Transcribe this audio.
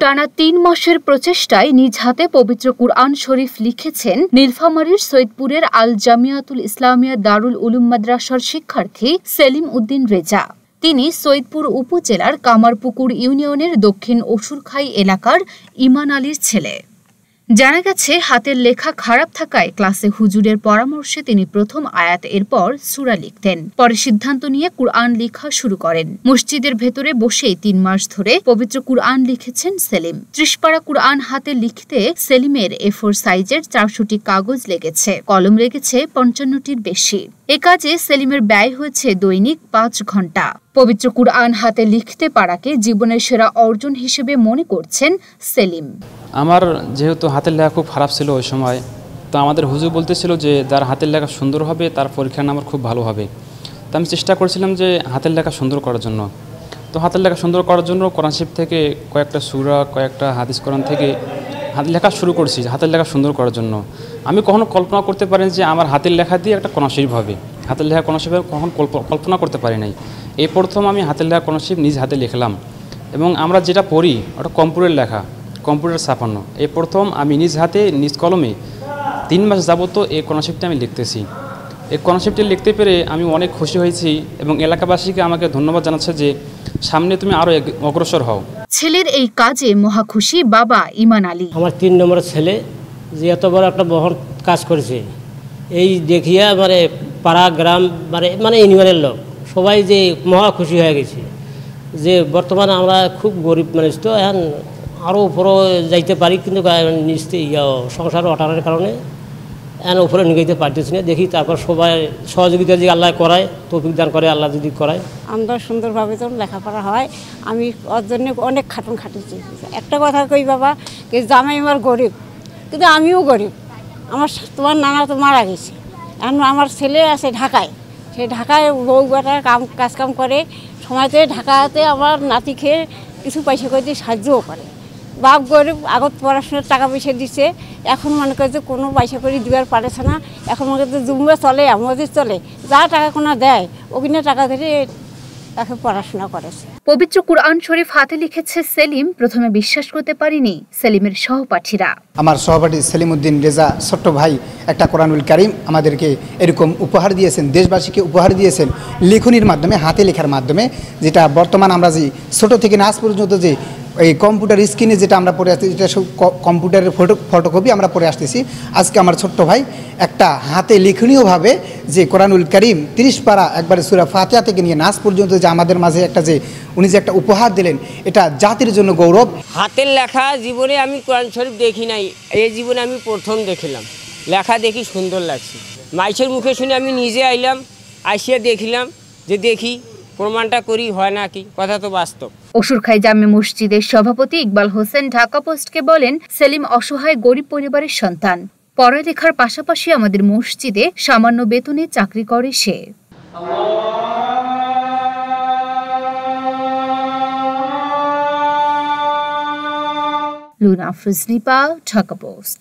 টানা ৩ মাসের প্রচেষ্টায় নিজ হাতে পবিত্র কুরআন শরীফ লিখেছেন নীলফামারীর সৈয়দপুরের আল জামিয়াতুল ইসলামিয়া দারুল উলুম মাদ্রাসার শিক্ষার্থী সেলিম উদ্দিন রেজা। তিনি সৈয়দপুর উপজেলার কামারপুকুর ইউনিয়নের দক্ষিণ অসুরখাই এলাকার ইমান আলীর ছেলে। জানা গেছে, হাতের লেখা খারাপ থাকায় ক্লাসে হুজুরের পরামর্শে তিনি প্রথম আয়াত এরপর সূরা লিখতেন। পরে সিদ্ধান্ত নিয়ে কুরআন লেখা শুরু করেন। মসজিদের ভেতরে বসেই ৩ মাস ধরে পবিত্র কুরআন লিখেছেন সেলিম। ৩০ পারা কুরআন হাতে লিখতে সেলিমের A4 সাইজের ৪০০টি কাগজ লেগেছে, কলম লেগেছে ৫৫টির বেশি। এ কাজে সেলিমের ব্যয় হয়েছে দৈনিক ৫ ঘন্টা। পবিত্র কুরআন হাতে লিখতে পারাকে জীবনের সেরা অর্জন হিসেবে মনে করছেন সেলিম। আমার যেহেতু হাতের লেখা খুব খারাপ ছিল ওই সময়, তো আমাদের হুজুর বলতেছিল যে যার হাতের লেখা সুন্দর হবে তার পরীক্ষার নাম্বার খুব ভালো হবে। তো আমি চেষ্টা করেছিলাম যে হাতের লেখা সুন্দর করার জন্য। তো হাতের লেখা সুন্দর করার জন্য কোরআন শরীফ থেকে কয়েকটা সূরা, কয়েকটা হাদিস কোরআন থেকে হাতের লেখা শুরু করছি হাতের লেখা সুন্দর করার জন্য। আমি কখনো কল্পনা করতে পারি যে আমার হাতের লেখা দিয়ে একটা কোরআন শরীফ হবে। হাতের লেখা কোরআন শরীফ কখনো কল্পনা করতে পারি নাই। এই প্রথম আমি হাতের লেখা কোরআন শরীফ নিজ হাতে লিখলাম, এবং আমরা যেটা পড়ি ওটা কম্পিউটার লেখা, কম্পিউটার ছাপানো। এই প্রথম আমি নিজ হাতে নিজ কলমে ৩ মাস যাবত এই কোরআন শরীফটি আমি লিখতেছি। এই কোরআন শরীফটি লিখতে পেরে আমি অনেক খুশি হয়েছি, এবং এলাকাবাসীকে আমাকে ধন্যবাদ জানাচ্ছে যে সামনে তুমি আরও অগ্রসর হও। ছেলের এই কাজে মহা খুশি বাবা ইমান আলী। আমার ৩ নম্বরের ছেলে যে এত বড় একটা বহর কাজ করেছে, এই দেখিয়া পাড়া গ্রাম মানে ইউনিয়নের লোক সবাই যে মহা খুশি হয়ে গেছে যে বর্তমানে আমরা খুব গরিব মানুষ, তো এখন আরও উপরে যাইতে পারি, কিন্তু সংসার ওঠানোর কারণে এখন উপরে নিয়ে যেতে পারতেছি না। দেখি তারপর সবাই সহযোগিতা যদি আল্লাহ করায়, তৌফিক দান করে আল্লাহ যদি করায়, আমরা সুন্দরভাবে তো লেখাপড়া হয়। আমি ওর জন্য অনেক খাটিয়েছি। একটা কথা কই বাবা, জামাই আমার গরিব, কিন্তু আমিও গরিব। তোমার নানা তো মারা গেছে, এখন আমার ছেলে আছে ঢাকায়। সে ঢাকায় বউ বেটা কাজকাম করে, সময়তে ঢাকাতে আমার নাতি খেয়ে কিছু পয়সা করে দিয়ে সাহায্যও করে। বাপ গরিব, আগত পড়াশোনার টাকা পয়সা দিচ্ছে, এখন মনে করে যে কোনো পয়সা করে দিবার পারেছে না। এখন মনে করছে জুম্বা চলে, আমাদের চলে, যা টাকা কোনো দেয় ওখানে টাকা ধরে তাকে পড়াশোনা করেছে। পবিত্র কুরআন শরীফ হাতে লিখেছে সেলিম। প্রথমে বিশ্বাস করতে পারিনি সেলিমের সহপাঠীরা। আমার সহপাঠী সেলিম উদ্দিন রেজা ছোট্ট ভাই একটা কোরআনুল কারীম আমাদেরকে এরকম উপহার দিয়েছেন, দেশবাসীকে উপহার দিয়েছেন লেখনির মাধ্যমে, হাতে লেখার মাধ্যমে, যেটা বর্তমান আমরা যে ছোটো থেকে আজ পর্যন্ত যে এই কম্পিউটার স্ক্রিনে যেটা আমরা পড়ে আসতেছি, এটা সব কম্পিউটারের ফটোকপি আমরা পড়ে আসতেছি। আজকে আমার ছোট্ট ভাই একটা হাতে লেখনীয়ভাবে যে কোরআনুল কারীম ৩০ পারা একবারে সূরা ফাতিহা থেকে নিয়ে নাস পর্যন্ত যে আমাদের মাঝে একটা যে উনি যে একটা উপহার দিলেন, এটা জাতির জন্য গৌরব। হাতের লেখা জীবনে আমি কোরআন শরীফ দেখি নাই, এই জীবনে আমি প্রথম দেখলাম। লেখা দেখি সুন্দর লাগছে, মাইশের মুখে শুনে আমি নিজে আইলাম, আসিয়া দেখিলাম যে দেখি প্রমাণটা করি হয় নাকি, কথা তো বাস্তব। অসুরখাই জামে মসজিদের সভাপতি ইকবাল হোসেন ঢাকা পোস্টকে বলেন, সেলিম অসহায় গরিব পরিবারের সন্তান। পড়ালেখার পাশাপাশি আমাদের মসজিদে সামান্য বেতনে চাকরি করে সে। লুনা আফরোজ নিপা, ঢাকা পোস্ট।